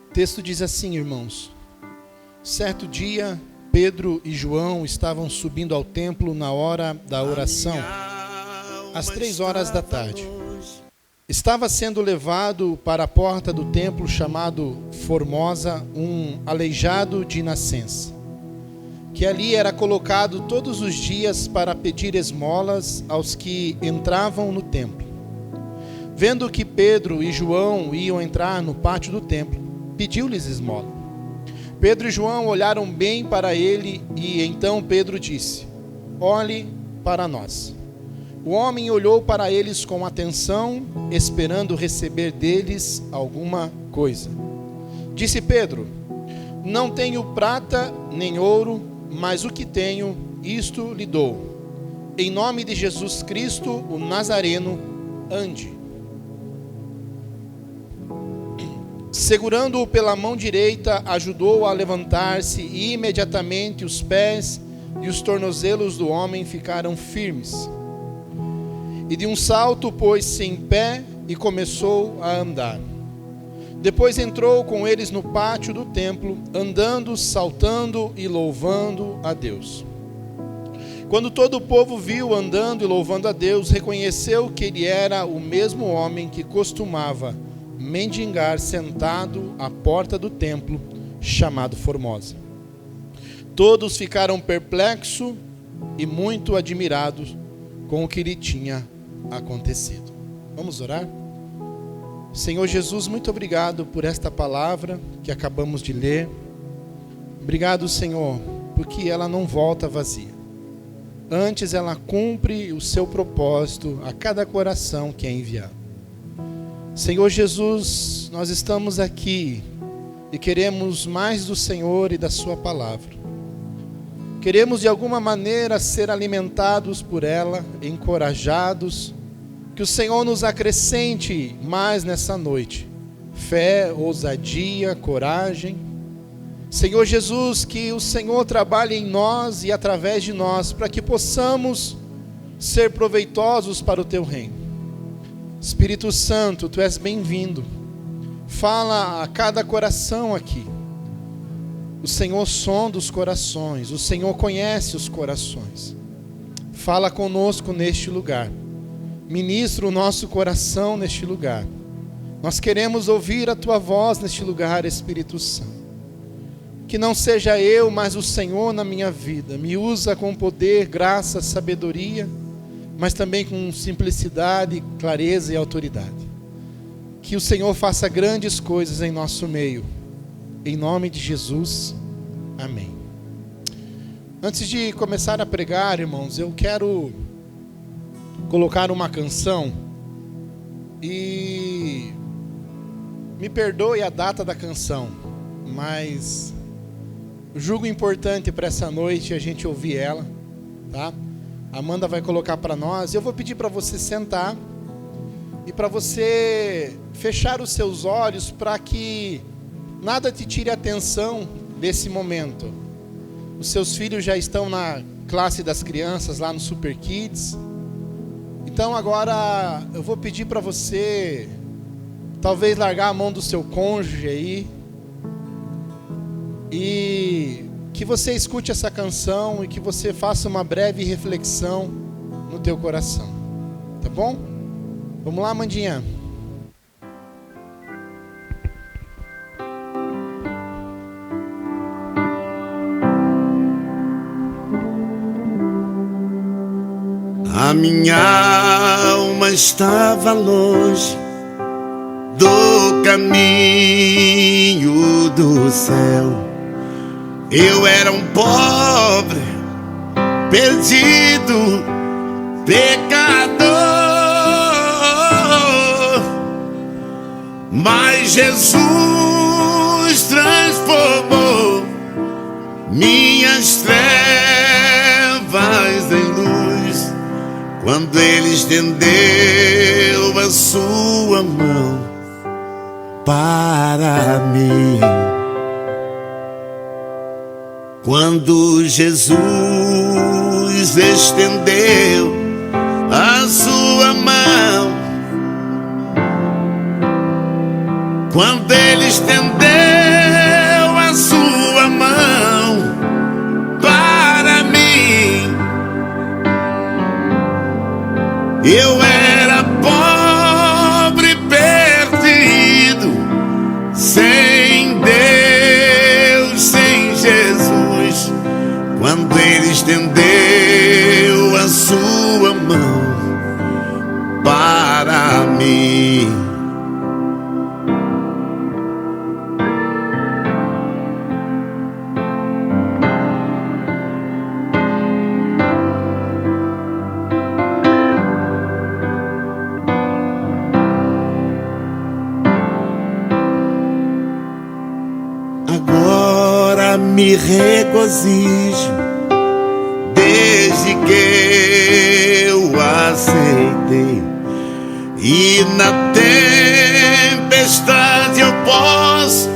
O texto diz assim, irmãos: certo dia, Pedro e João estavam subindo ao templo na hora da oração, às 3 horas da tarde. Estava sendo levado para a porta do templo chamado Formosa um aleijado de nascença, que ali era colocado todos os dias para pedir esmolas aos que entravam no templo. Vendo que Pedro e João iam entrar no pátio do templo, pediu-lhes esmola. Pedro e João olharam bem para ele e então Pedro disse: olhe para nós. O homem olhou para eles com atenção, esperando receber deles alguma coisa. Disse Pedro: não tenho prata nem ouro, mas o que tenho, isto lhe dou. Em nome de Jesus Cristo, o Nazareno, ande. Segurando-o pela mão direita, ajudou-o a levantar-se e imediatamente os pés e os tornozelos do homem ficaram firmes. E de um salto pôs-se em pé e começou a andar. Depois entrou com eles no pátio do templo, andando, saltando e louvando a Deus. Quando todo o povo viu andando e louvando a Deus, reconheceu que ele era o mesmo homem que costumava mendigar sentado à porta do templo, chamado Formosa. Todos ficaram perplexos e muito admirados com o que lhe tinha acontecido. Vamos orar? Senhor Jesus, muito obrigado por esta palavra que acabamos de ler. Obrigado, Senhor, porque ela não volta vazia. Antes ela cumpre o seu propósito a cada coração que é enviado. Senhor Jesus, nós estamos aqui e queremos mais do Senhor e da sua palavra. Queremos de alguma maneira ser alimentados por ela, encorajados, que o Senhor nos acrescente mais nessa noite. Fé, ousadia, coragem. Senhor Jesus, que o Senhor trabalhe em nós e através de nós, para que possamos ser proveitosos para o teu reino. Espírito Santo, tu és bem-vindo. Fala a cada coração aqui. O Senhor sonda os corações, o Senhor conhece os corações. Fala conosco neste lugar. Ministra o nosso coração neste lugar. Nós queremos ouvir a tua voz neste lugar, Espírito Santo. Que não seja eu, mas o Senhor na minha vida. Me usa com poder, graça, sabedoria, mas também com simplicidade, clareza e autoridade. Que o Senhor faça grandes coisas em nosso meio. Em nome de Jesus, amém. Antes de começar a pregar, irmãos, eu quero colocar uma canção. E me perdoe a data da canção, mas julgo importante para essa noite a gente ouvir ela, tá? A Amanda vai colocar para nós. Eu vou pedir para você sentar e para você fechar os seus olhos para que nada te tire a atenção desse momento. Os seus filhos já estão na classe das crianças lá no Super Kids. Então agora eu vou pedir para você talvez largar a mão do seu cônjuge aí e que você escute essa canção e que você faça uma breve reflexão no teu coração. Tá bom? Vamos lá, Amandinha. A minha alma estava longe do caminho do céu. Eu era um pobre, perdido, pecador, mas Jesus transformou minhas trevas em luz, quando Ele estendeu a sua mão para mim. Quando Jesus estendeu a sua mão, quando Ele estendeu me regozijo desde que eu aceitei, e na tempestade eu posso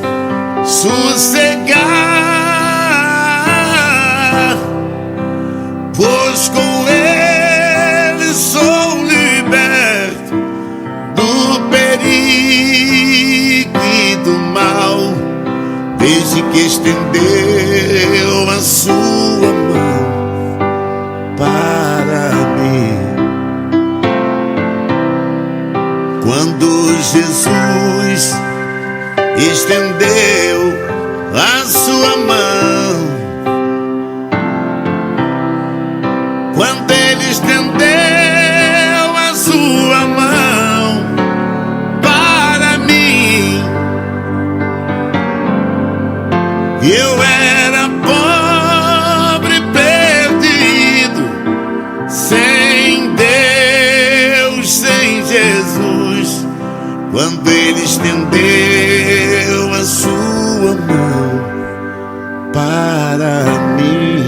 sossegar, pois com Ele sou liberto do perigo e do mal, desde que estendeu a sua mão para mim. Quando Jesus estendeu a sua mão, quando Ele estendeu a sua mão para mim, eu era pobre, perdido, sem Deus, sem Jesus. Quando Ele estendeu a sua mão para mim.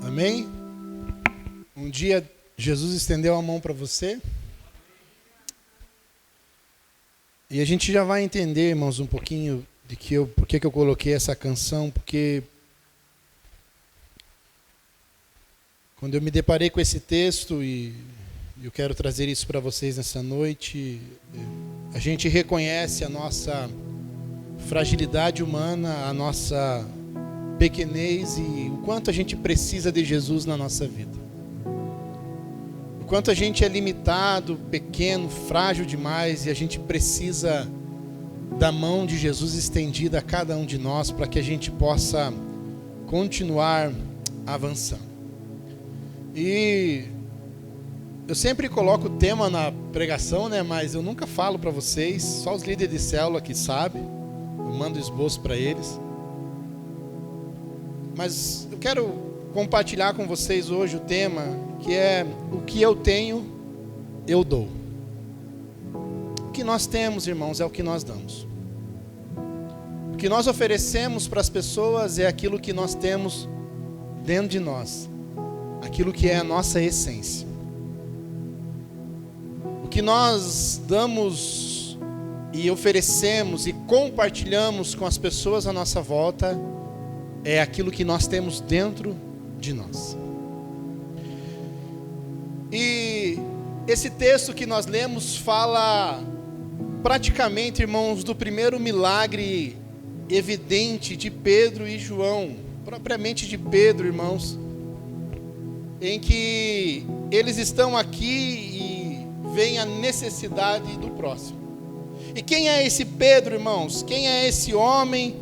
Amém? Um dia Jesus estendeu a mão para você. E a gente já vai entender, irmãos, um pouquinho de por que eu coloquei essa canção, porque quando eu me deparei com esse texto, e eu quero trazer isso para vocês nessa noite, a gente reconhece a nossa fragilidade humana, a nossa pequenez e o quanto a gente precisa de Jesus na nossa vida. O quanto a gente é limitado, pequeno, frágil demais, e a gente precisa da mão de Jesus estendida a cada um de nós para que a gente possa continuar avançando. E eu sempre coloco o tema na pregação, né? Mas eu nunca falo para vocês, só os líderes de célula que sabem. Eu mando esboço para eles. Mas eu quero compartilhar com vocês hoje o tema, que é: o que eu tenho, eu dou. O que nós temos, irmãos, é o que nós damos. O que nós oferecemos para as pessoas é aquilo que nós temos dentro de nós, aquilo que é a nossa essência. O que nós damos e oferecemos e compartilhamos com as pessoas à nossa volta é aquilo que nós temos dentro de nós. E esse texto que nós lemos fala praticamente, irmãos, do primeiro milagre evidente de Pedro e João, propriamente de Pedro, irmãos, em que eles estão aqui e veem a necessidade do próximo. E quem é esse Pedro, irmãos? Quem é esse homem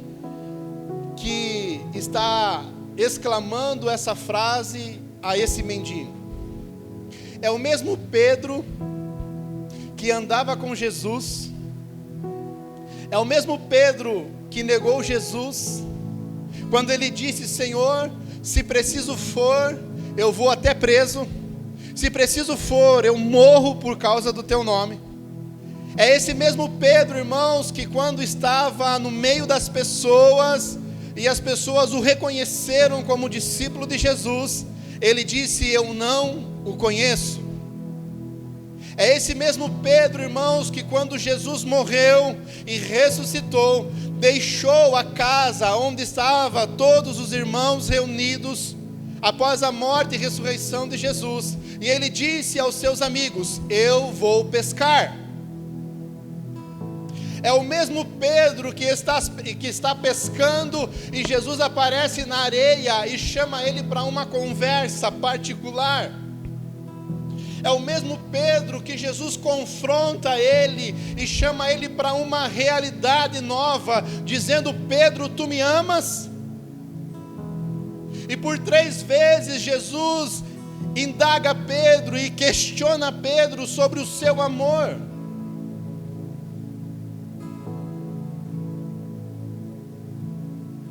que está exclamando essa frase a esse mendigo? É o mesmo Pedro que andava com Jesus, é o mesmo Pedro que negou Jesus, quando ele disse: Senhor, se preciso for, eu vou até preso, se preciso for, eu morro por causa do teu nome. É esse mesmo Pedro, irmãos, que quando estava no meio das pessoas, e as pessoas o reconheceram como discípulo de Jesus, ele disse: eu não o conheço. É esse mesmo Pedro, irmãos, que quando Jesus morreu e ressuscitou, deixou a casa onde estavam todos os irmãos reunidos, após a morte e ressurreição de Jesus, e ele disse aos seus amigos: eu vou pescar. É o mesmo Pedro que está pescando, e Jesus aparece na areia e chama ele para uma conversa particular. É o mesmo Pedro que Jesus confronta ele e chama ele para uma realidade nova, dizendo: Pedro, tu me amas? E por 3 vezes Jesus indaga Pedro e questiona Pedro sobre o seu amor.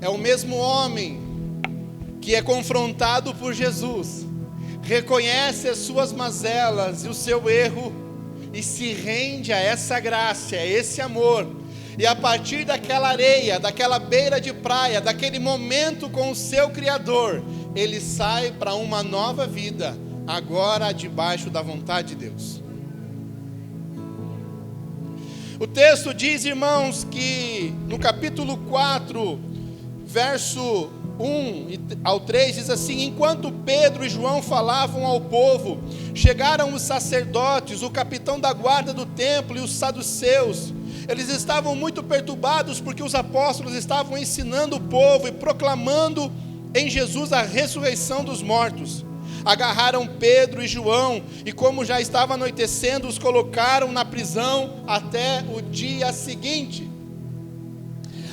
É o mesmo homem que é confrontado por Jesus, reconhece as suas mazelas e o seu erro, e se rende a essa graça, a esse amor, e a partir daquela areia, daquela beira de praia, daquele momento com o seu Criador, ele sai para uma nova vida, agora debaixo da vontade de Deus. O texto diz, irmãos, que no capítulo 4, verso 1 ao 3, diz assim: enquanto Pedro e João falavam ao povo, chegaram os sacerdotes, o capitão da guarda do templo e os saduceus. Eles estavam muito perturbados porque os apóstolos estavam ensinando o povo e proclamando em Jesus a ressurreição dos mortos. Agarraram Pedro e João e, como já estava anoitecendo, os colocaram na prisão até o dia seguinte.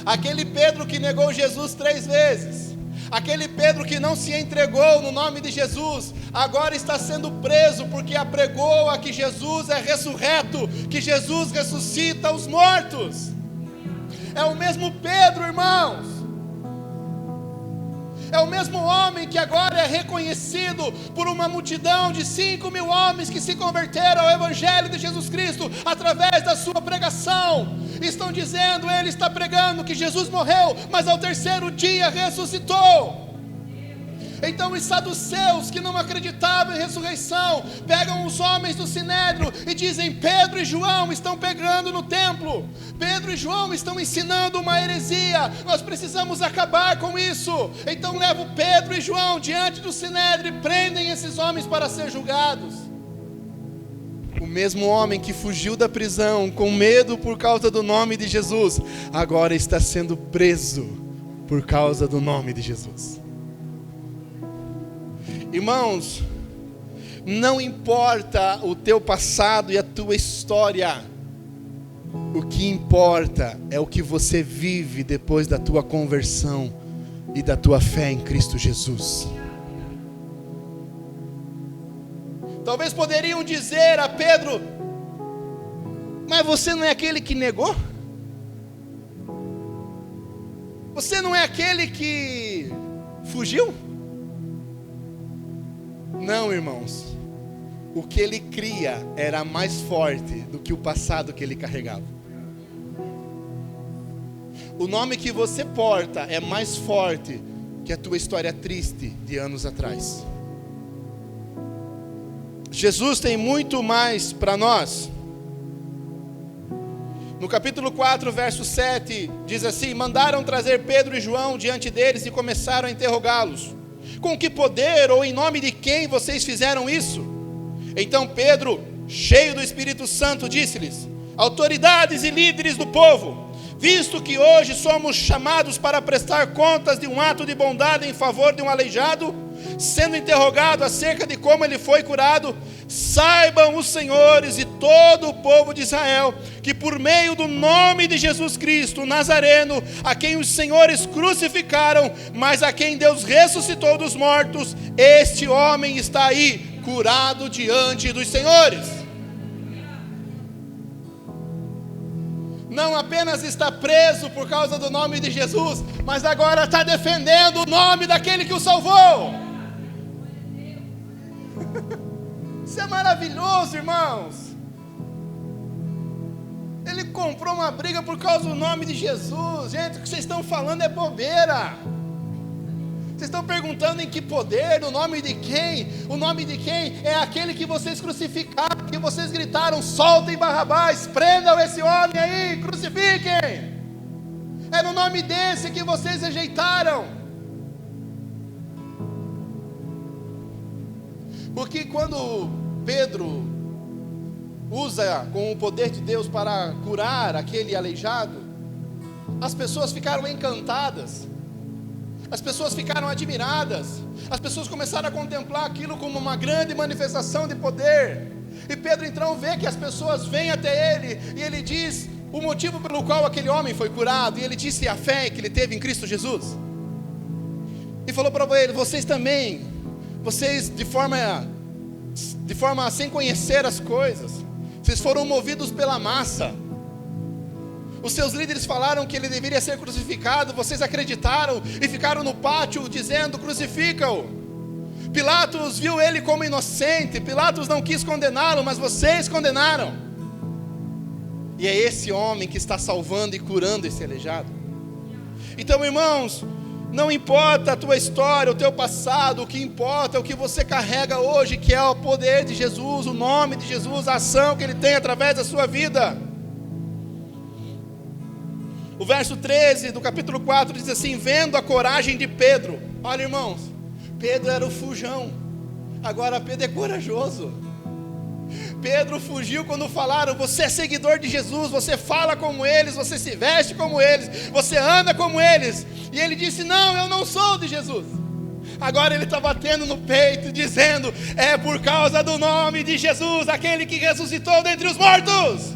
Aquele Pedro que negou Jesus 3 vezes, aquele Pedro que não se entregou no nome de Jesus, agora está sendo preso porque apregou a que Jesus é ressurreto, que Jesus ressuscita os mortos. É o mesmo Pedro, irmãos. É o mesmo homem que agora é reconhecido por uma multidão de 5.000 homens que se converteram ao Evangelho de Jesus Cristo através da sua pregação. Estão dizendo, ele está pregando que Jesus morreu, mas ao terceiro dia ressuscitou. Então os saduceus, que não acreditavam em ressurreição, pegam os homens do Sinédrio e dizem: Pedro e João estão pregando no templo, Pedro e João estão ensinando uma heresia, nós precisamos acabar com isso. Então levam Pedro e João diante do Sinédrio e prendem esses homens para ser julgados. O mesmo homem que fugiu da prisão com medo por causa do nome de Jesus, agora está sendo preso por causa do nome de Jesus. Irmãos, não importa o teu passado e a tua história, o que importa é o que você vive depois da tua conversão e da tua fé em Cristo Jesus. Talvez poderiam dizer a Pedro: mas você não é aquele que negou? Você não é aquele que fugiu? Não, irmãos, o que ele cria era mais forte do que o passado que ele carregava. O nome que você porta é mais forte que a tua história triste de anos atrás. Jesus tem muito mais para nós. No capítulo 4, verso 7, diz assim: mandaram trazer Pedro e João diante deles e começaram a interrogá-los: com que poder ou em nome de quem vocês fizeram isso? Então Pedro, cheio do Espírito Santo, disse-lhes: autoridades e líderes do povo, visto que hoje somos chamados para prestar contas de um ato de bondade em favor de um aleijado, sendo interrogado acerca de como ele foi curado, saibam os senhores e todo o povo de Israel que por meio do nome de Jesus Cristo, o Nazareno, a quem os senhores crucificaram, mas a quem Deus ressuscitou dos mortos, este homem está aí, curado diante dos senhores. Não apenas está preso por causa do nome de Jesus, mas agora está defendendo o nome daquele que o salvou. Isso é maravilhoso, irmãos. Ele comprou uma briga por causa do nome de Jesus. Gente, o que vocês estão falando é bobeira. Vocês estão perguntando em que poder, no nome de quem? O nome de quem é aquele que vocês crucificaram, que vocês gritaram: soltem Barrabás, prendam esse homem aí, crucifiquem. É no nome desse que vocês rejeitaram. Porque quando Pedro usa com o poder de Deus para curar aquele aleijado, as pessoas ficaram encantadas, as pessoas ficaram admiradas, as pessoas começaram a contemplar aquilo como uma grande manifestação de poder. E Pedro então vê que as pessoas vêm até ele, e ele diz o motivo pelo qual aquele homem foi curado, e ele disse a fé que ele teve em Cristo Jesus, e falou para ele: vocês também, vocês de forma sem conhecer as coisas, vocês foram movidos pela massa. Os seus líderes falaram que ele deveria ser crucificado, vocês acreditaram e ficaram no pátio dizendo: crucifica-o. Pilatos viu ele como inocente, Pilatos não quis condená-lo, mas vocês condenaram. E é esse homem que está salvando e curando esse aleijado. Então, irmãos, não importa a tua história, o teu passado, o que importa é o que você carrega hoje, que é o poder de Jesus, o nome de Jesus, a ação que Ele tem através da sua vida. O verso 13 do capítulo 4 diz assim: vendo a coragem de Pedro. Olha, irmãos, Pedro era o fujão, agora Pedro é corajoso. Pedro fugiu quando falaram: você é seguidor de Jesus, você fala como eles, você se veste como eles, você anda como eles. E ele disse: não, eu não sou de Jesus. Agora ele está batendo no peito, dizendo: é por causa do nome de Jesus, aquele que ressuscitou dentre os mortos.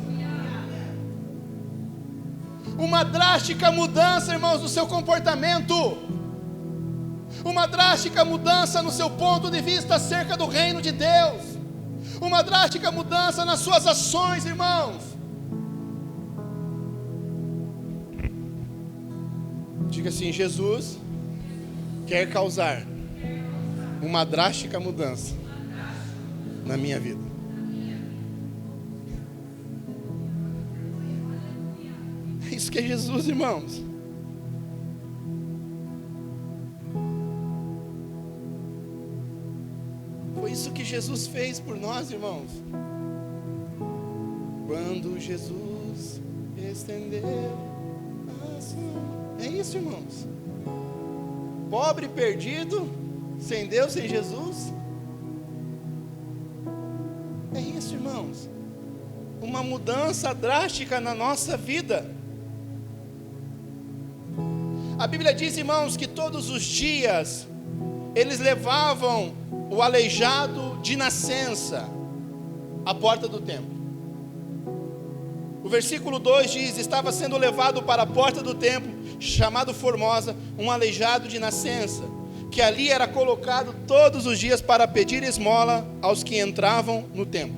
Uma drástica mudança, irmãos, no seu comportamento. Uma drástica mudança no seu ponto de vista acerca do reino de Deus. Uma drástica mudança nas suas ações, irmãos. Diga assim: Jesus quer causar uma drástica mudança na minha vida. Isso que é Jesus, irmãos. Foi isso que Jesus fez por nós, irmãos. Quando Jesus estendeu a sua mão. É isso, irmãos. Pobre e perdido, sem Deus, sem Jesus. É isso, irmãos. Uma mudança drástica na nossa vida. A Bíblia diz, irmãos, que todos os dias eles levavam o aleijado de nascença à porta do templo. O versículo 2 diz: estava sendo levado para a porta do templo, chamado Formosa, um aleijado de nascença, que ali era colocado todos os dias para pedir esmola aos que entravam no templo.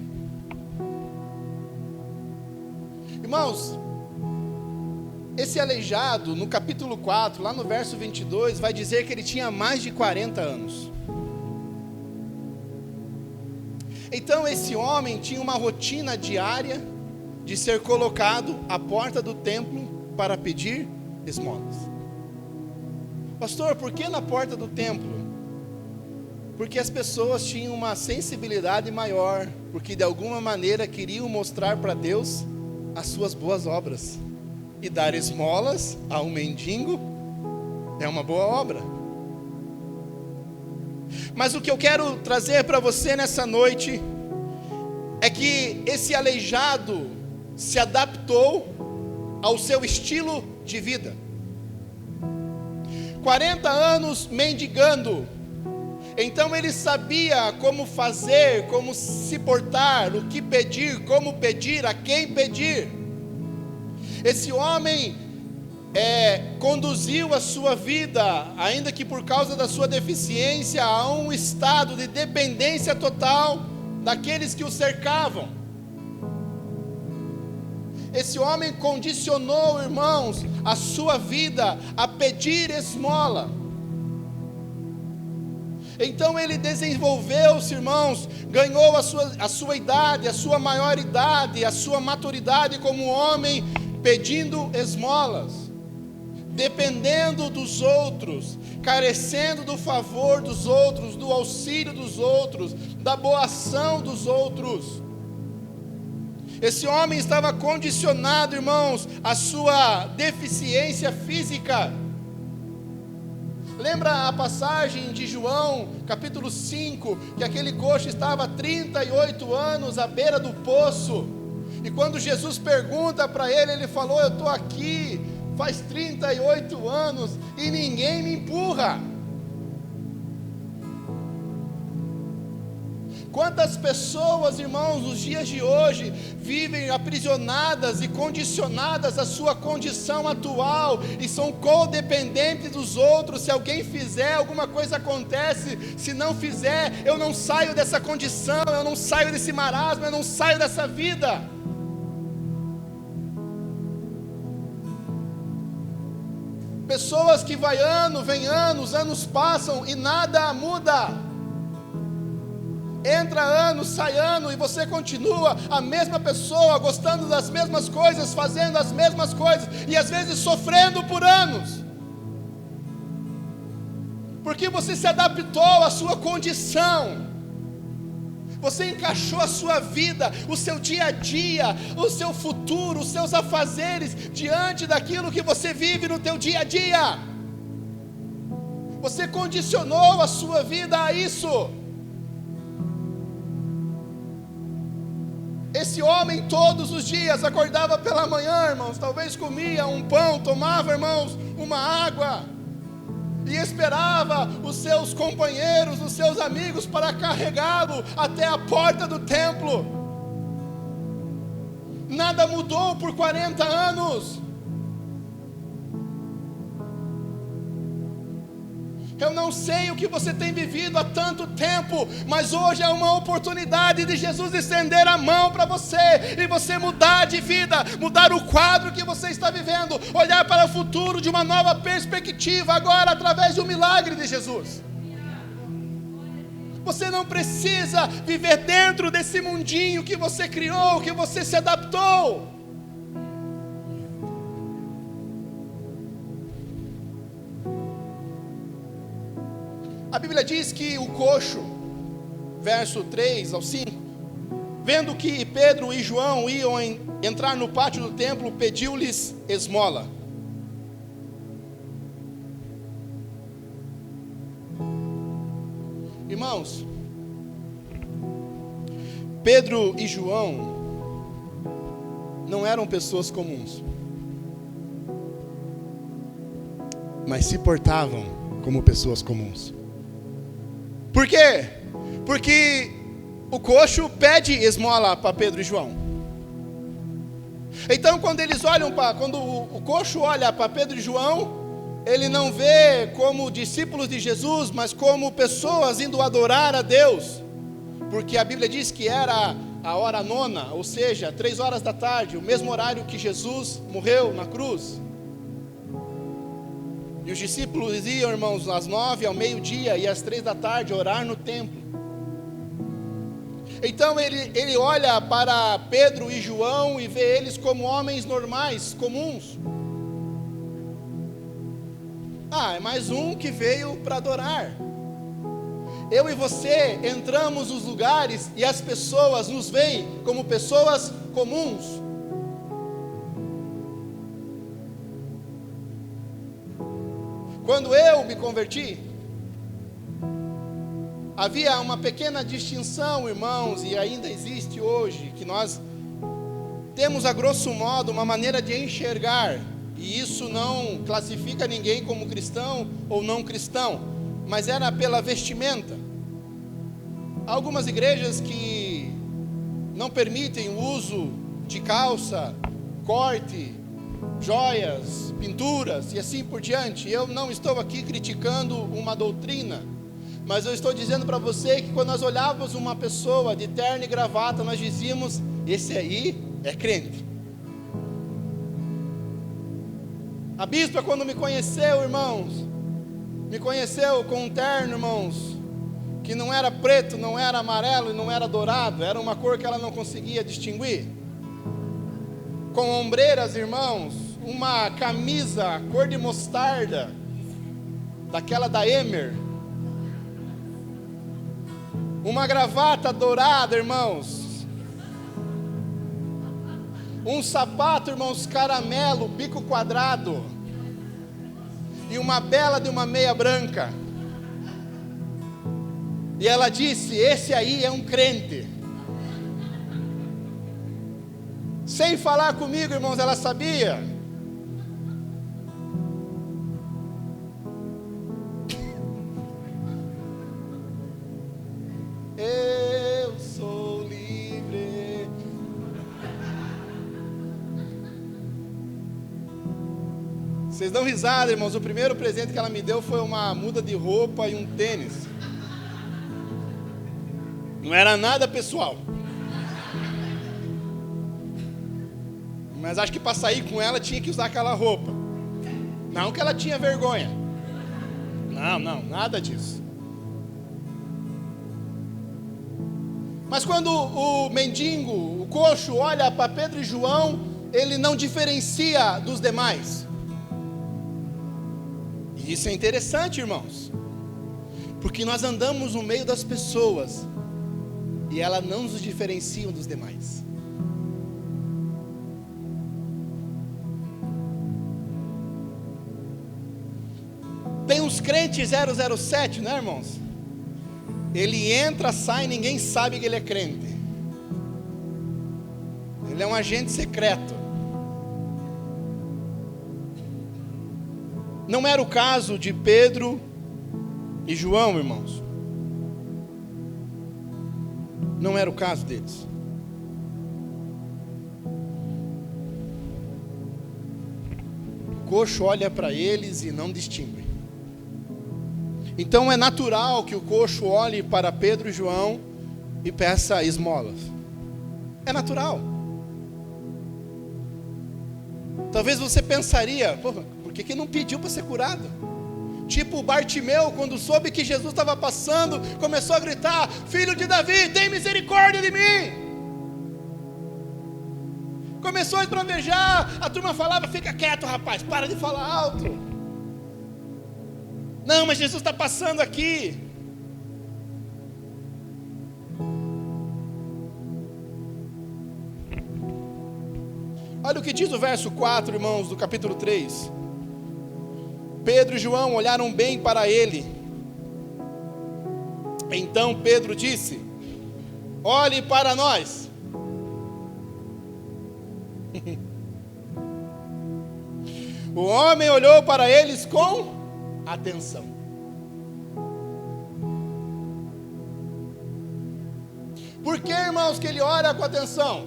Irmãos, esse aleijado, no capítulo 4, lá no verso 22, vai dizer que ele tinha mais de 40 anos. Então esse homem tinha uma rotina diária de ser colocado à porta do templo para pedir esmolas. Pastor, por que na porta do templo? Porque as pessoas tinham uma sensibilidade maior, porque de alguma maneira queriam mostrar para Deus as suas boas obras. E dar esmolas a um mendigo é uma boa obra. Mas o que eu quero trazer para você nessa noite é que esse aleijado se adaptou ao seu estilo de vida. 40 anos mendigando. Então ele sabia como fazer, como se portar, o que pedir, como pedir, a quem pedir. Esse homem conduziu a sua vida, ainda que por causa da sua deficiência, a um estado de dependência total daqueles que o cercavam. Esse homem condicionou, irmãos, a sua vida a pedir esmola. Então ele desenvolveu-se, irmãos, ganhou a sua idade, a sua maioridade, a sua maturidade como homem, pedindo esmolas, dependendo dos outros, carecendo do favor dos outros, do auxílio dos outros, da boa ação dos outros. Esse homem estava condicionado, irmãos, à sua deficiência física. Lembra a passagem de João, capítulo 5, que aquele coxo estava há 38 anos à beira do poço, e quando Jesus pergunta para ele, ele falou: eu estou aqui faz 38 anos e ninguém me empurra. Quantas pessoas, irmãos, nos dias de hoje vivem aprisionadas e condicionadas à sua condição atual e são codependentes dos outros. Se alguém fizer, alguma coisa acontece. Se não fizer, eu não saio dessa condição, eu não saio desse marasmo, eu não saio dessa vida. Pessoas que vai ano, vem ano, os anos passam e nada muda. Entra ano, sai ano, e você continua a mesma pessoa, gostando das mesmas coisas, fazendo as mesmas coisas, e às vezes sofrendo por anos, porque você se adaptou à sua condição, você encaixou a sua vida, o seu dia a dia, o seu futuro, os seus afazeres, diante daquilo que você vive no teu dia a dia, você condicionou a sua vida a isso. Esse homem todos os dias acordava pela manhã, irmãos, talvez comia um pão, tomava, irmãos, uma água, e esperava os seus companheiros, os seus amigos para carregá-lo até a porta do templo. Nada mudou por 40 anos. Eu não sei o que você tem vivido há tanto tempo, mas hoje é uma oportunidade de Jesus estender a mão para você, e você mudar de vida, mudar o quadro que você está vivendo, olhar para o futuro de uma nova perspectiva, agora através de um milagre de Jesus. Você não precisa viver dentro desse mundinho que você criou, que você se adaptou. A Bíblia diz que o coxo, verso 3 ao 5, vendo que Pedro e João iam entrar no pátio do templo, pediu-lhes esmola. Irmãos, Pedro e João não eram pessoas comuns, mas se portavam como pessoas comuns. Por quê? Porque o coxo pede esmola para Pedro e João. Então quando o coxo olha para Pedro e João, ele não vê como discípulos de Jesus, mas como pessoas indo adorar a Deus, porque a Bíblia diz que era a hora nona, ou seja, 3 horas da tarde, o mesmo horário que Jesus morreu na cruz. E os discípulos iam, irmãos, às 9, ao meio-dia e às 3 da tarde orar no templo. Então ele olha para Pedro e João e vê eles como homens normais, comuns. É mais um que veio para adorar. Eu e você entramos nos lugares e as pessoas nos veem como pessoas comuns. Quando eu me converti, havia uma pequena distinção, irmãos, e ainda existe hoje, que nós temos a grosso modo uma maneira de enxergar, e isso não classifica ninguém como cristão ou não cristão, mas era pela vestimenta. Há algumas igrejas que não permitem o uso de calça, corte, joias, pinturas e assim por diante. Eu não estou aqui criticando uma doutrina, mas eu estou dizendo para você que quando nós olhávamos uma pessoa de terno e gravata, nós dizíamos: esse aí é crente. A bispa, quando me conheceu, irmãos, me conheceu com um terno, irmãos, que não era preto, não era amarelo e não era dourado, era uma cor que ela não conseguia distinguir, com ombreiras, irmãos, uma camisa cor de mostarda, daquela da Emer, uma gravata dourada, irmãos, um sapato, irmãos, caramelo, bico quadrado, e uma bela de uma meia branca. E ela disse: esse aí é um crente. Sem falar comigo, irmãos, ela sabia. Eu sou livre. Vocês dão risada, irmãos. O primeiro presente que ela me deu foi uma muda de roupa e um tênis. Não era nada pessoal. Mas acho que para sair com ela tinha que usar aquela roupa. Não que ela tinha vergonha. Não, nada disso. Mas quando o mendigo, o coxo, olha para Pedro e João, ele não diferencia dos demais. E isso é interessante, irmãos, porque nós andamos no meio das pessoas e elas não nos diferenciam dos demais. Tem uns crentes 007, né, irmãos? Ele entra, sai, ninguém sabe que ele é crente. Ele é um agente secreto. Não era o caso de Pedro e João, irmãos. Não era o caso deles. O coxo olha para eles e não distingue. Então é natural que o coxo olhe para Pedro e João e peça esmolas. É natural. Talvez você pensaria, por que não pediu para ser curado? Tipo Bartimeu, quando soube que Jesus estava passando, começou a gritar: Filho de Davi, tem misericórdia de mim. Começou a esbravejar, a turma falava: fica quieto, rapaz, para de falar alto. Não, mas Jesus está passando aqui. Olha o que diz o verso 4, irmãos, do capítulo 3. Pedro e João olharam bem para ele. Então Pedro disse: olhe para nós. O homem olhou para eles com atenção. Por que, irmãos, que ele ora com atenção?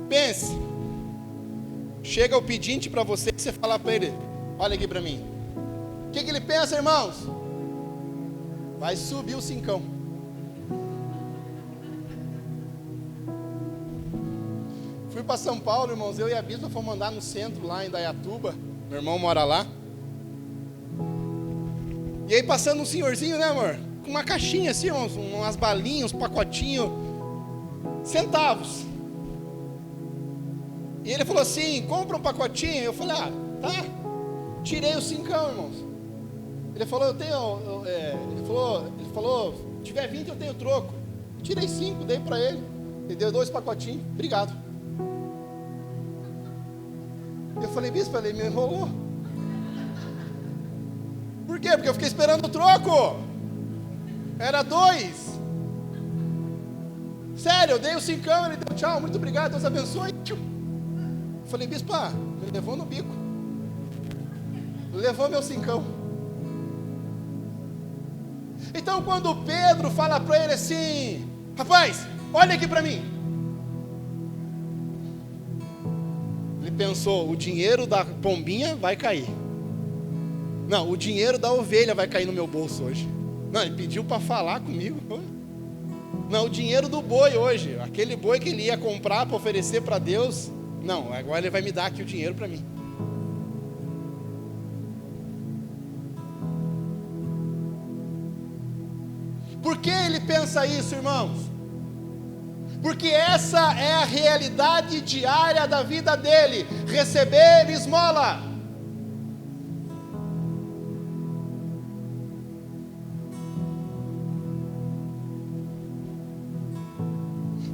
Pense. Chega o pedinte para você e você fala para ele: olha aqui para mim. O que ele pensa, irmãos? Vai subir o cincão. Fui para São Paulo, irmãos, eu e a Bispa fomos andar no centro lá em Indaiatuba. Meu irmão mora lá. E aí passando um senhorzinho, né, amor? Com uma caixinha assim, umas balinhas, uns pacotinhos, centavos. E ele falou assim: compra um pacotinho. Eu falei: ah, tá. Tirei o cincão, irmãos. Ele falou: ele falou, tiver 20 eu tenho troco. Tirei 5, dei para ele. Ele deu 2 pacotinhos. Obrigado. Eu falei: bispo, ele me enrolou. Por quê? Porque eu fiquei esperando o troco. Era 2. Sério, eu dei o cincão, ele deu tchau, muito obrigado, Deus abençoe. Eu falei: bispo, me levou no bico. Levou meu cincão. Então quando Pedro fala para ele assim: rapaz, olha aqui para mim. Ele pensou: o dinheiro da pombinha vai cair. Não, o dinheiro da ovelha vai cair no meu bolso hoje. Não, ele pediu para falar comigo. Não, o dinheiro do boi hoje, aquele boi que ele ia comprar para oferecer para Deus. Não, agora ele vai me dar aqui o dinheiro para mim. Por que ele pensa isso, irmãos? Porque essa é a realidade diária da vida dele: receber esmola.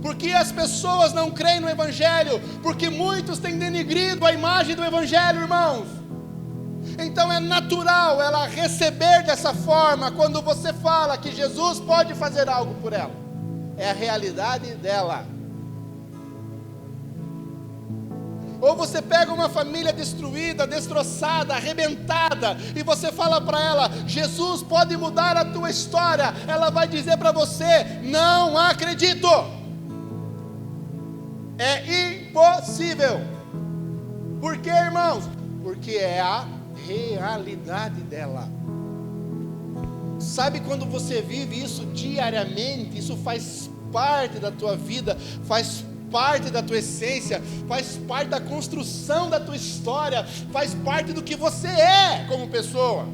Porque as pessoas não creem no Evangelho, porque muitos têm denegrido a imagem do Evangelho, irmãos. Então é natural ela receber dessa forma, quando você fala que Jesus pode fazer algo por ela. É a realidade dela. Ou você pega uma família destruída, destroçada, arrebentada, e você fala para ela: Jesus pode mudar a tua história. Ela vai dizer para você: não acredito. É impossível. Por quê, irmãos? Porque é a realidade dela. Sabe quando você vive isso diariamente, isso faz parte da tua vida, faz parte da tua essência, faz parte da construção da tua história, faz parte do que você é como pessoa.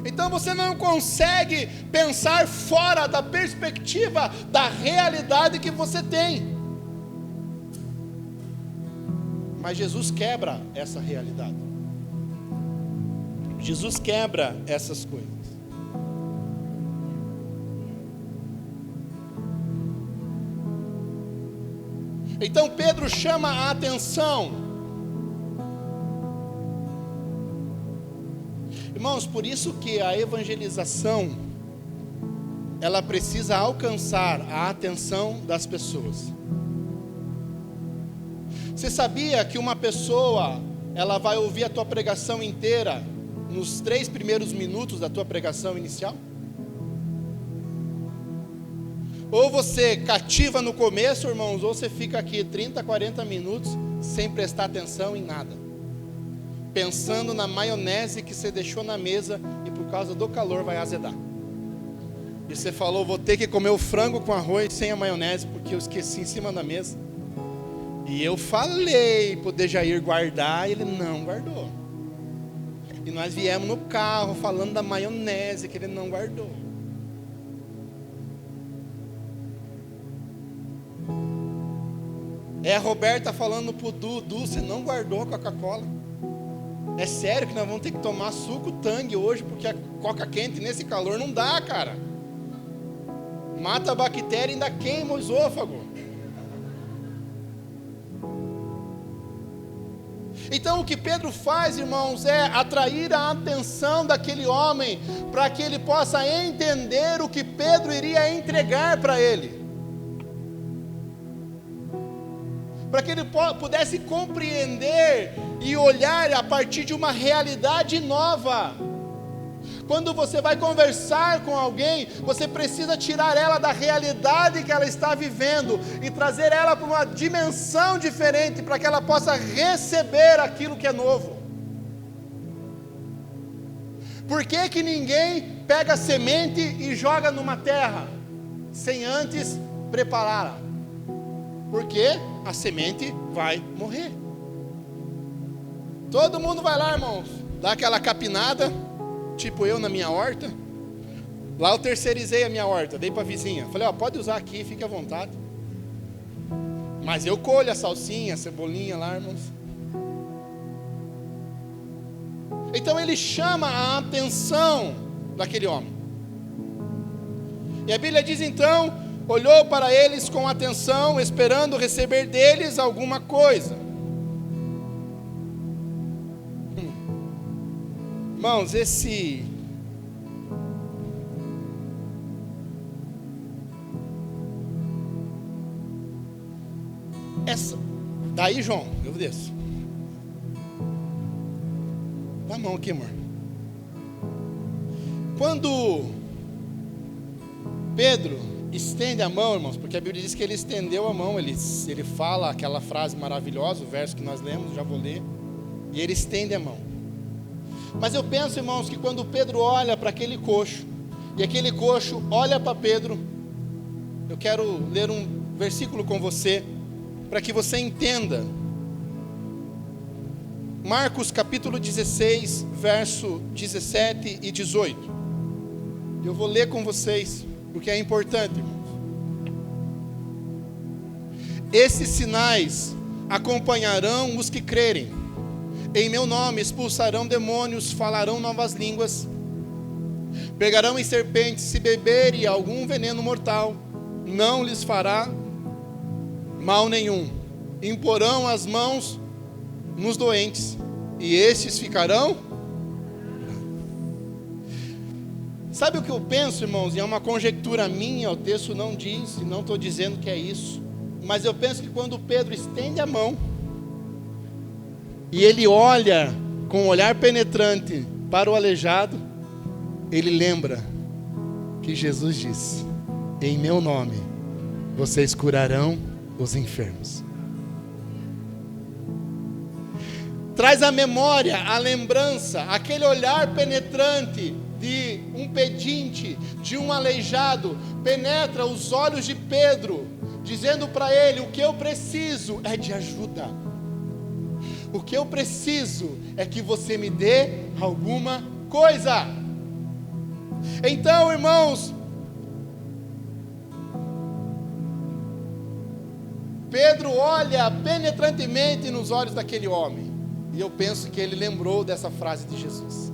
Então você não consegue pensar fora da perspectiva da realidade que você tem. Mas Jesus quebra essa realidade. Jesus quebra essas coisas. Então Pedro chama a atenção. Irmãos, por isso que a evangelização, ela precisa alcançar a atenção das pessoas. Você sabia que uma pessoa, ela vai ouvir a tua pregação inteira nos 3 primeiros minutos da tua pregação inicial? Ou você cativa no começo, irmãos, ou você fica aqui 30, 40 minutos sem prestar atenção em nada, pensando na maionese que você deixou na mesa e por causa do calor vai azedar. E você falou, vou ter que comer o frango com arroz sem a maionese porque eu esqueci em cima da mesa. E eu falei para o Dejair guardar e ele não guardou. E nós viemos no carro falando da maionese que ele não guardou. É a Roberta falando pro Dudu, você não guardou a Coca-Cola. É sério que nós vamos ter que tomar suco Tang hoje, porque a Coca quente nesse calor não dá, cara. Mata a bactéria e ainda queima o esôfago. Então o que Pedro faz, irmãos, é atrair a atenção daquele homem, para que ele possa entender o que Pedro iria entregar para ele. Para que ele pudesse compreender e olhar a partir de uma realidade nova. Quando você vai conversar com alguém, você precisa tirar ela da realidade que ela está vivendo e trazer ela para uma dimensão diferente, para que ela possa receber aquilo que é novo. Por que que ninguém pega semente e joga numa terra sem antes prepará-la? Porque a semente vai morrer. Todo mundo vai lá, irmãos, dá aquela capinada, tipo eu na minha horta. Lá eu terceirizei a minha horta, dei para a vizinha. Falei, ó, pode usar aqui, fique à vontade. Mas eu colho a salsinha, a cebolinha lá, irmãos. Então ele chama a atenção daquele homem. E a Bíblia diz então, olhou para eles com atenção, esperando receber deles alguma coisa. Irmãos, daí, João, eu desço. Dá a mão aqui, amor. Quando Pedro estende a mão, irmãos, porque a Bíblia diz que ele estendeu a mão, ele fala aquela frase maravilhosa, o verso que nós lemos, já vou ler, e ele estende a mão. Mas eu penso, irmãos, que quando Pedro olha para aquele coxo, e aquele coxo olha para Pedro, eu quero ler um versículo com você, para que você entenda. Marcos capítulo 16, verso 17 e 18. Eu vou ler com vocês, porque é importante, irmãos. Esses sinais acompanharão os que crerem. Em meu nome expulsarão demônios, falarão novas línguas, pegarão em serpentes, se beberem algum veneno mortal, não lhes fará mal nenhum. Imporão as mãos nos doentes, e estes ficarão. Sabe o que eu penso, irmãos? E é uma conjectura minha, o texto não diz, e não estou dizendo que é isso, mas eu penso que quando Pedro estende a mão, e ele olha com um olhar penetrante para o aleijado, ele lembra que Jesus disse: em meu nome vocês curarão os enfermos. Traz à memória, a lembrança, aquele olhar penetrante de um pedinte, de um aleijado, penetra os olhos de Pedro, dizendo para ele: o que eu preciso é de ajuda. O que eu preciso é que você me dê alguma coisa. Então, irmãos, Pedro olha penetrantemente nos olhos daquele homem, e eu penso que ele lembrou dessa frase de Jesus.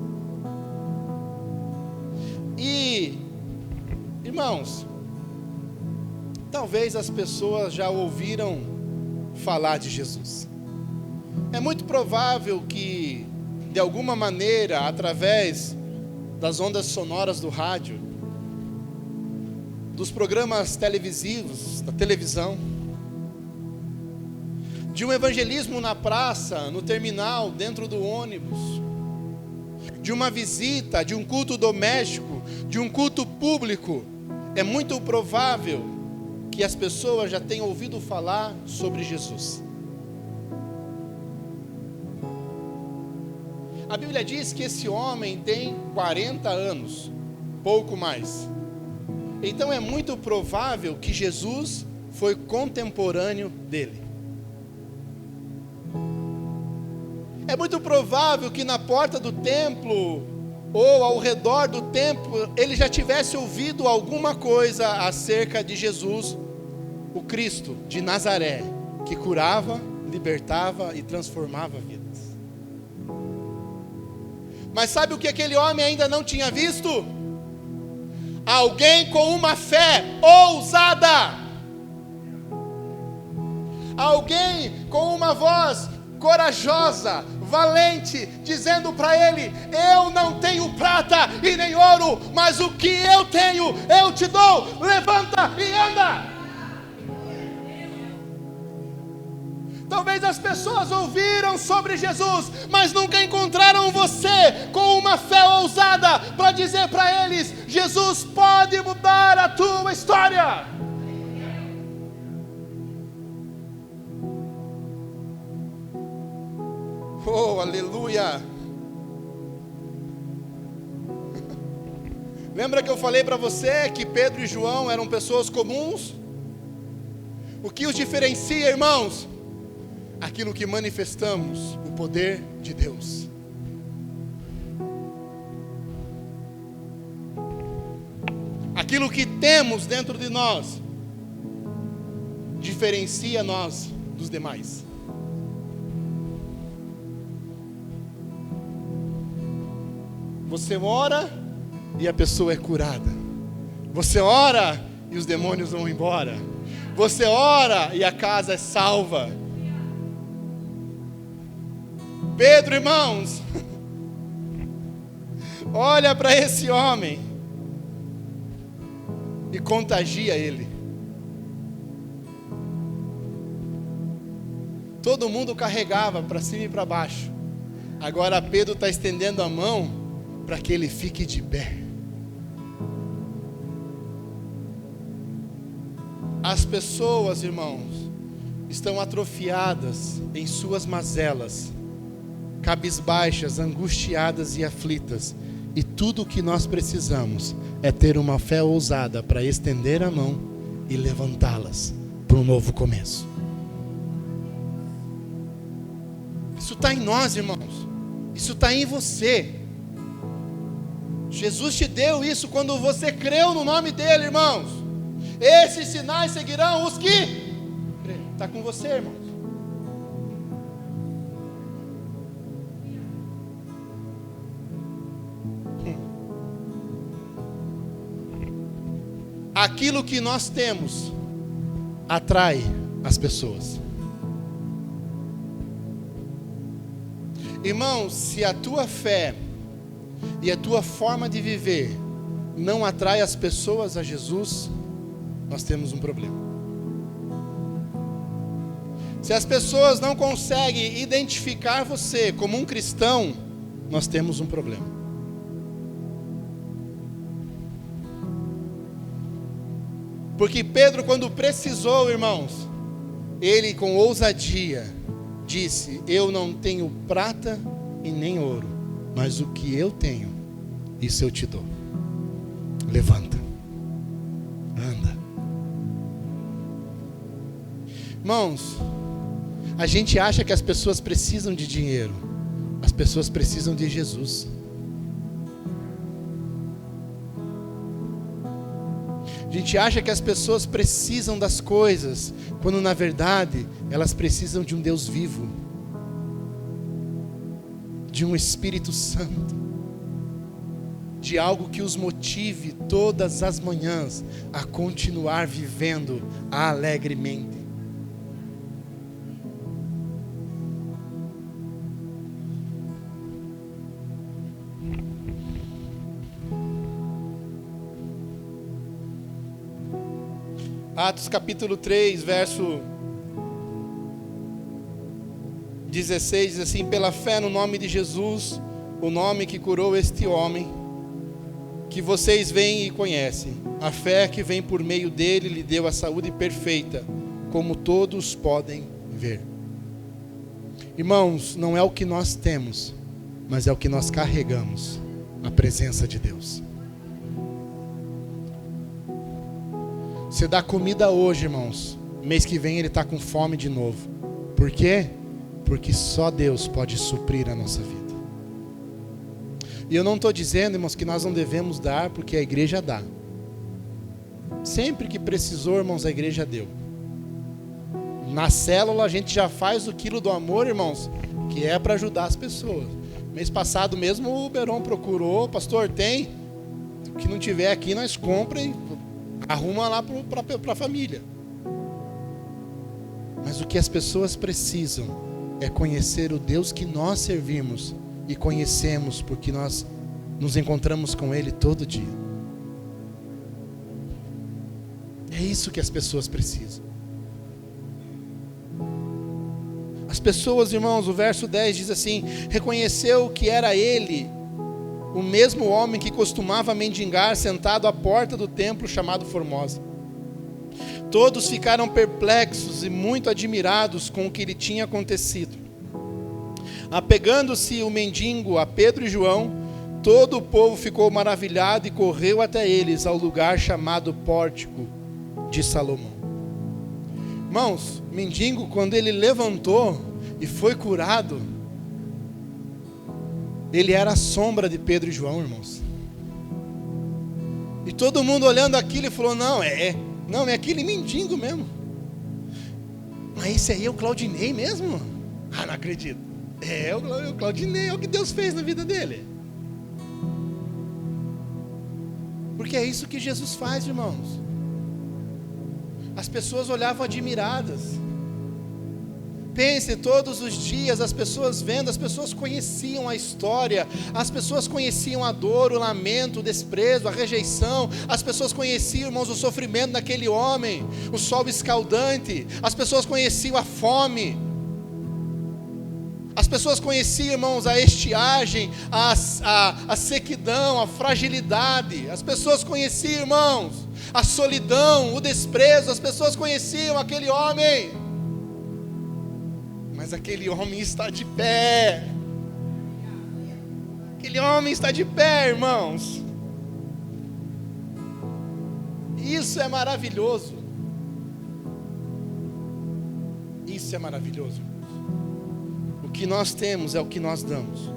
E, irmãos, talvez as pessoas já ouviram falar de Jesus. É muito provável que, de alguma maneira, através das ondas sonoras do rádio, dos programas televisivos, da televisão, de um evangelismo na praça, no terminal, dentro do ônibus, de uma visita, de um culto doméstico, de um culto público, é muito provável que as pessoas já tenham ouvido falar sobre Jesus. A Bíblia diz que esse homem tem 40 anos, pouco mais. Então é muito provável que Jesus foi contemporâneo dele. É muito provável que na porta do templo, ou ao redor do templo, ele já tivesse ouvido alguma coisa acerca de Jesus, o Cristo de Nazaré, que curava, libertava e transformava vidas. Mas sabe o que aquele homem ainda não tinha visto? Alguém com uma fé ousada. Alguém com uma voz corajosa, valente, dizendo para ele: eu não tenho prata e nem ouro, mas o que eu tenho, eu te dou. Levanta e anda. Talvez as pessoas ouviram sobre Jesus, mas nunca encontraram você com uma fé ousada para dizer para eles: Jesus pode mudar a tua história. Oh, aleluia! Lembra que eu falei para você que Pedro e João eram pessoas comuns? O que os diferencia, irmãos? Aquilo que manifestamos, o poder de Deus. Aquilo que temos dentro de nós diferencia nós dos demais. Você ora e a pessoa é curada. Você ora e os demônios vão embora. Você ora e a casa é salva. Pedro, irmãos, olha para esse homem e contagia ele. Todo mundo carregava para cima e para baixo. Agora Pedro está estendendo a mão para que ele fique de pé. As pessoas, irmãos, estão atrofiadas em suas mazelas, cabisbaixas, angustiadas e aflitas. E tudo o que nós precisamos é ter uma fé ousada para estender a mão e levantá-las para um novo começo. Isso está em nós, irmãos. Isso está em você. Jesus te deu isso quando você creu no nome dele, irmãos. Esses sinais seguirão os que creem. Está com você, irmãos. Aquilo que nós temos atrai as pessoas. Irmãos, se a tua fé e a tua forma de viver não atrai as pessoas a Jesus, nós temos um problema. Se as pessoas não conseguem identificar você como um cristão, nós temos um problema. Porque Pedro, quando precisou, irmãos, ele com ousadia disse: eu não tenho prata e nem ouro, mas o que eu tenho, isso eu te dou. Levanta, anda. Irmãos, a gente acha que as pessoas precisam de dinheiro. As pessoas precisam de Jesus. A gente acha que as pessoas precisam das coisas, quando na verdade elas precisam de um Deus vivo, de um Espírito Santo, de algo que os motive todas as manhãs a continuar vivendo alegremente. Atos capítulo 3, verso 16, diz assim: pela fé no nome de Jesus, o nome que curou este homem, que vocês veem e conhecem, a fé que vem por meio dele lhe deu a saúde perfeita, como todos podem ver. Irmãos, não é o que nós temos, mas é o que nós carregamos, a presença de Deus. Você dá comida hoje, irmãos, mês que vem ele está com fome de novo. Por quê? Porque só Deus pode suprir a nossa vida. E eu não estou dizendo, irmãos, que nós não devemos dar, porque a igreja dá. Sempre que precisou, irmãos, a igreja deu. Na célula a gente já faz o quilo do amor, irmãos, que é para ajudar as pessoas. Mês passado mesmo o Beron procurou: pastor, tem? O que não tiver aqui nós compra e arruma lá para a família. Mas o que as pessoas precisam é conhecer o Deus que nós servimos e conhecemos, porque nós nos encontramos com Ele todo dia. É isso que as pessoas precisam. As pessoas, irmãos, o verso 10 diz assim: reconheceu que era ele, o mesmo homem que costumava mendigar sentado à porta do templo chamado Formosa. Todos ficaram perplexos e muito admirados com o que lhe tinha acontecido. Apegando-se o mendigo a Pedro e João, todo o povo ficou maravilhado e correu até eles ao lugar chamado Pórtico de Salomão. Irmãos, o mendigo, quando ele levantou e foi curado, ele era a sombra de Pedro e João, irmãos. E todo mundo olhando aquilo e falou: não, é aquele mendigo mesmo. Mas esse aí é o Claudinei mesmo? Ah, não acredito. É o Claudinei, é o que Deus fez na vida dele. Porque é isso que Jesus faz, irmãos. As pessoas olhavam admiradas. Pense, todos os dias as pessoas vendo, as pessoas conheciam a história, as pessoas conheciam a dor, o lamento, o desprezo, a rejeição, as pessoas conheciam, irmãos, o sofrimento daquele homem, o sol escaldante, as pessoas conheciam a fome, as pessoas conheciam, irmãos, a estiagem, a sequidão, a fragilidade, as pessoas conheciam, irmãos, a solidão, o desprezo, as pessoas conheciam aquele homem. Mas aquele homem está de pé. Aquele homem está de pé, irmãos. Isso é maravilhoso. Isso é maravilhoso. O que nós temos é o que nós damos.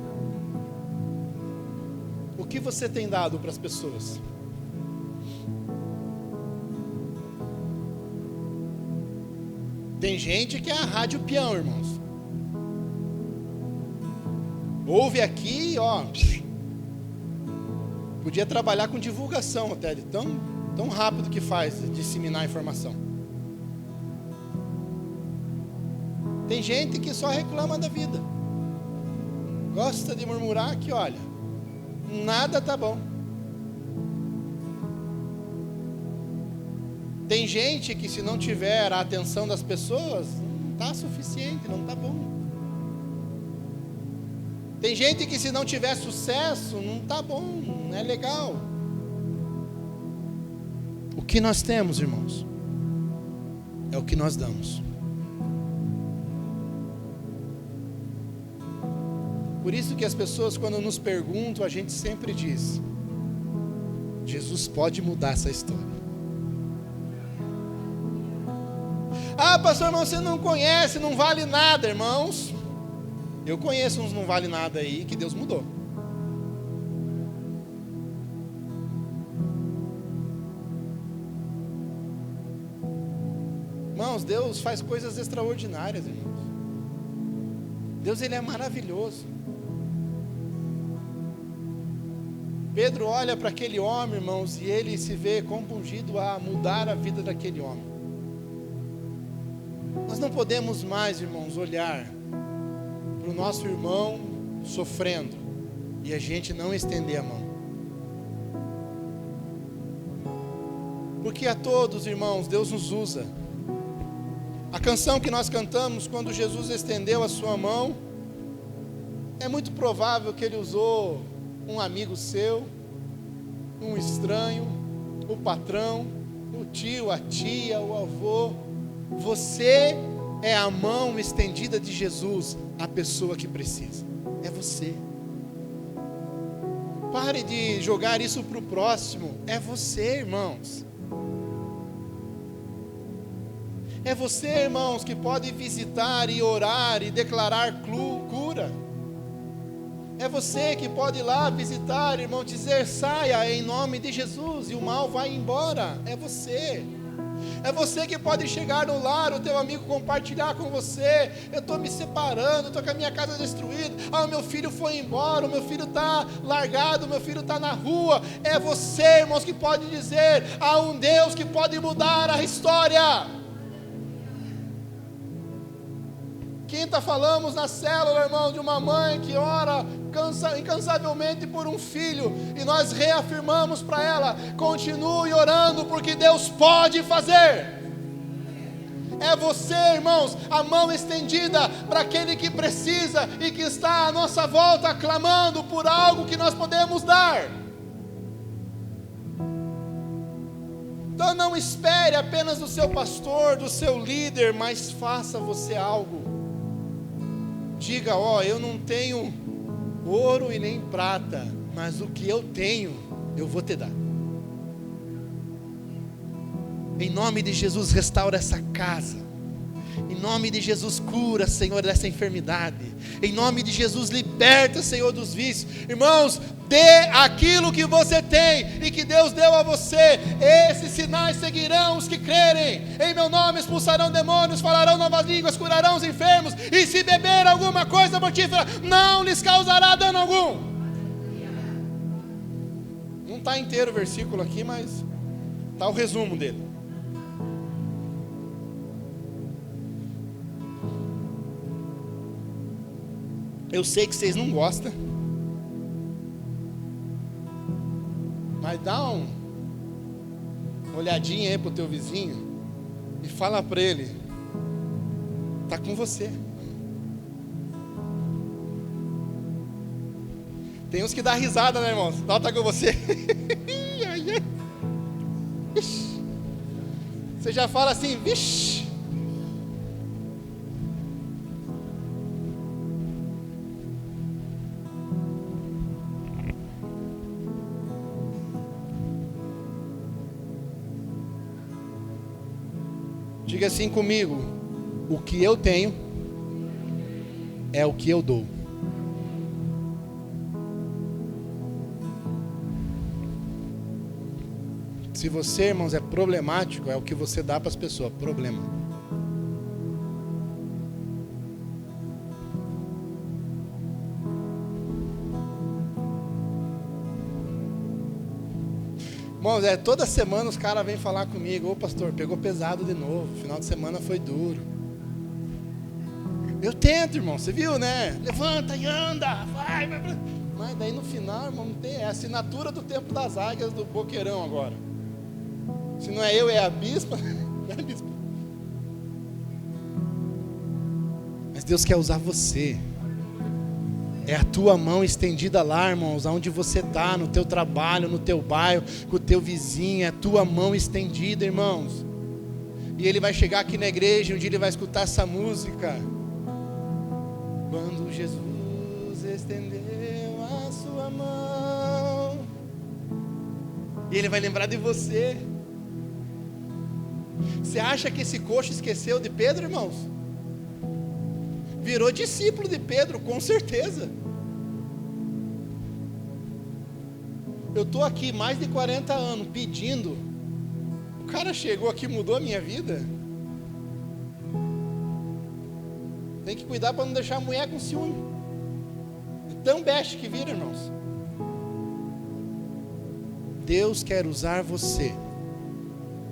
O que você tem dado para as pessoas? Tem gente que é a rádio peão, irmãos. Ouve aqui, ó. Podia trabalhar com divulgação até, de tão rápido que faz disseminar a informação. Tem gente que só reclama da vida. Gosta de murmurar que, olha, nada tá bom. Tem gente que, se não tiver a atenção das pessoas, não está suficiente, não está bom. Tem gente que, se não tiver sucesso, não está bom, não é legal. O que nós temos, irmãos, é o que nós damos. Por isso que as pessoas, quando nos perguntam, a gente sempre diz: Jesus pode mudar essa história. Ah, pastor, irmão, você não conhece, não vale nada, irmãos. Eu conheço uns não vale nada aí que Deus mudou. Irmãos, Deus faz coisas extraordinárias, irmãos. Deus, Ele é maravilhoso. Pedro olha para aquele homem, irmãos, e ele se vê compungido a mudar a vida daquele homem. Nós não podemos mais, irmãos, olhar para o nosso irmão sofrendo e a gente não estender a mão. Porque a todos, irmãos, Deus nos usa. A canção que nós cantamos quando Jesus estendeu a sua mão, é muito provável que Ele usou um amigo seu, um estranho, o patrão, o tio, a tia, o avô. Você é a mão estendida de Jesus à pessoa que precisa. É você. Pare de jogar isso para o próximo. É você, irmãos. É você, irmãos, que pode visitar e orar e declarar cura. É você que pode ir lá visitar, irmão, dizer: saia em nome de Jesus, e o mal vai embora. É você. É você que pode chegar no lar, o teu amigo compartilhar com você: eu estou me separando, estou com a minha casa destruída, o meu filho foi embora, o meu filho está largado, o meu filho está na rua. É você, irmãos, que pode dizer: há um Deus que pode mudar a história. Quinta, falamos na célula, irmão, de uma mãe que ora incansavelmente por um filho, e nós reafirmamos para ela: continue orando, porque Deus pode fazer. É você, irmãos, a mão estendida para aquele que precisa e que está à nossa volta, clamando por algo que nós podemos dar. Então não espere apenas do seu pastor, do seu líder, mas faça você algo. Diga: eu não tenho ouro e nem prata, mas o que eu tenho, eu vou te dar. Em nome de Jesus, restaura essa casa. Em nome de Jesus, cura, Senhor, dessa enfermidade. Em nome de Jesus, liberta, Senhor, dos vícios. Irmãos, dê aquilo que você tem e que Deus deu a você. Esses sinais seguirão os que crerem. Em meu nome expulsarão demônios, falarão novas línguas, curarão os enfermos. E se beber alguma coisa mortífera, não lhes causará dano algum. Não está inteiro o versículo aqui, mas está o resumo dele. Eu sei que vocês não gostam, mas dá uma olhadinha aí pro teu vizinho e fala para ele: tá com você. Tem uns que dá risada, né, irmãos? Tá com você. Você já fala assim: vixe. Diga assim comigo: o que eu tenho é o que eu dou. Se você, irmãos, é problemático, é o que você dá para as pessoas, problema. Irmãos, toda semana os caras vêm falar comigo: ô pastor, pegou pesado de novo, final de semana foi duro. Eu tento, irmão, você viu, né? Levanta e anda, vai. Mas daí no final, irmão, não tem, é a assinatura do Templo das Águias do Boqueirão agora. Se não é eu, é a bispa. É a bispa. Mas Deus quer usar você. É a tua mão estendida lá, irmãos, aonde você está, no teu trabalho, no teu bairro, com o teu vizinho. É a tua mão estendida, irmãos. E ele vai chegar aqui na igreja, um dia ele vai escutar essa música: quando Jesus estendeu a sua mão. E ele vai lembrar de você. Você acha que esse coxo esqueceu de Pedro, irmãos? Virou discípulo de Pedro, com certeza. Eu estou aqui mais de 40 anos pedindo. O cara chegou aqui e mudou a minha vida. Tem que cuidar para não deixar a mulher com ciúme. De tão beste que vira, irmãos. Deus quer usar você